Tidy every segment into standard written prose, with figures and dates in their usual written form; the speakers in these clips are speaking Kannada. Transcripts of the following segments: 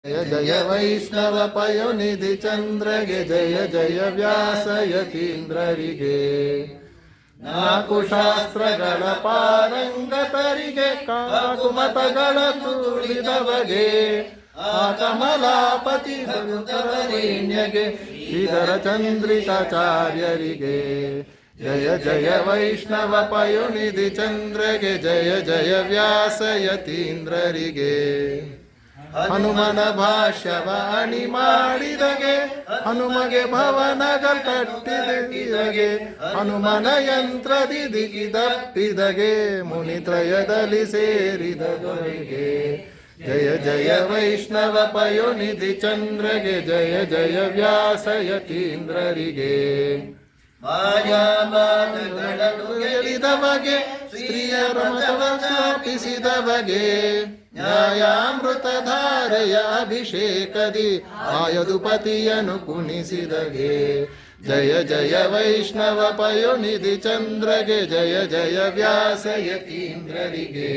जय जय वैष्णव पयोनिधि चंद्रगे जय जय व्यास ಯತೀಂದ್ರರಿಗೆ ನಾಲ್ಕು ಶಾಸ್ತ್ರಗಳ ಪಾರಂಗತರಿಗೆ ಕಾಕುಮತಗಳ ತೂಳಿದವಗೆ ಆ ಕಮಲಾಪತಿ ಭಕ್ತರಣ್ಯಗೆ ಶ್ರೀಧರ ಚಂದ್ರಿಕಾಚಾರ್ಯರಿಗೆ ಜಯ ಜಯ ವೈಷ್ಣವ ಪಯೋನಿಧಿ ಚಂದ್ರಗೆ ಜಯ ಜಯ ವ್ಯಾಸ ಯತೀಂದ್ರರಿಗೆ ಹನುಮನ ಭಾಷ್ಯವಾಣಿ ಮಾಡಿದಗೆ ಹನುಮಗೆ ಭವನಗಳ ಕಟ್ಟಿದಗೆ ಹನುಮನ ಯಂತ್ರದಿ ದಿಗಿದಪ್ಪಿದಗೆ ಮುನಿತ್ರಯದಲ್ಲಿ ಸೇರಿದವರಿಗೆ ಜಯ ಜಯ ವೈಷ್ಣವ ಪಯೋನಿಧಿ ಚಂದ್ರಗೆ ಜಯ ಜಯ ವ್ಯಾಸ ಯತೀಂದ್ರರಿಗೆ ಮಾಯಾಮಾನಗಳನ್ನು ಗೆಲಿದವಗೆ ಸ್ತ್ರೀಯರ ಮತವ ಸ್ಥಾಪಿಸಿದವಗೆ ನ್ಯಾಯಾಮೃತಧಾರೆಯ ಅಭಿಷೇಕದಿ ಆಯದುಪತಿಯನ್ನು ಕುಣಿಸಿದಗೆ ಜಯ ಜಯ ವೈಷ್ಣವ ಪಯೋನಿಧಿ ಚಂದ್ರಗೆ ಜಯ ಜಯ ವ್ಯಾಸ ಯತೀಂದ್ರರಿಗೆ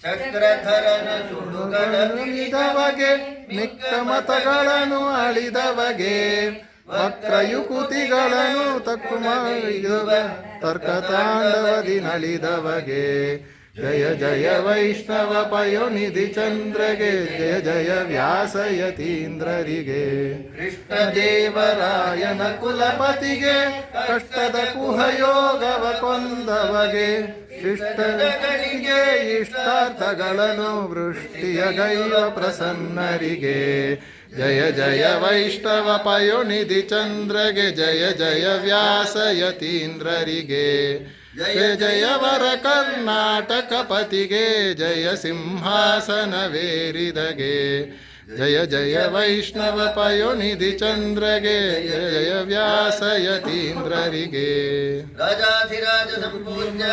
ಚಕ್ರಧರನ ಸುಡುಗಳಿದವಗೆ ಮಿಕ್ಕ ಮತಗಳನ್ನು ಆಳಿದವಗೆ ವಕ್ರಯುಕುತಿಗಳನ್ನು ತಕ್ಕು ಮಾಡಿದವ ತರ್ಕತಾಂಡವದಿ ನಳಿದವಗೆ ಜಯ ಜಯ ವೈಷ್ಣವ ಪಯೋನಿಧಿ ಚಂದ್ರಗೆ ಜಯ ಜಯ ವ್ಯಾಸ ಯತೀಂದ್ರರಿಗೆ ಕೃಷ್ಣದೇವರಾಯನ ಕುಲಪತಿಗೆ ಕಷ್ಟದ ಕುಹಯೋಗವ ಕೊಂದವಗೆ ಶಿಷ್ಟಗಳಿಗೆ ಇಷ್ಟಾರ್ಥಗಳನ್ನು ವೃಷ್ಟಿಯಗೈವ ಪ್ರಸನ್ನರಿಗೆ ಜಯ ಜಯ ವೈಷ್ಣವ ಪಯೋನಿಧಿ ಚಂದ್ರಗೆ ಜಯ ಜಯ ವ್ಯಾಸ ಯತೀಂದ್ರರಿಗೆ ಜಯ ಜಯ ವರ ಕರ್ನಾಟಕ ಪತಿಗೆ ಜಯ ಸಿಂಹಾಸನವೇರಿದಗೆ ಜಯ ಜಯ ವೈಷ್ಣವ ಪಯೋನಿಧಿ ಚಂದ್ರಗೆ ಜಯ ಜಯ ವ್ಯಾಸ ಯತೀಂದ್ರರಿಗೆ ರಾಜಾಧಿರಾಜ ಸಂಪೂಜ್ಯ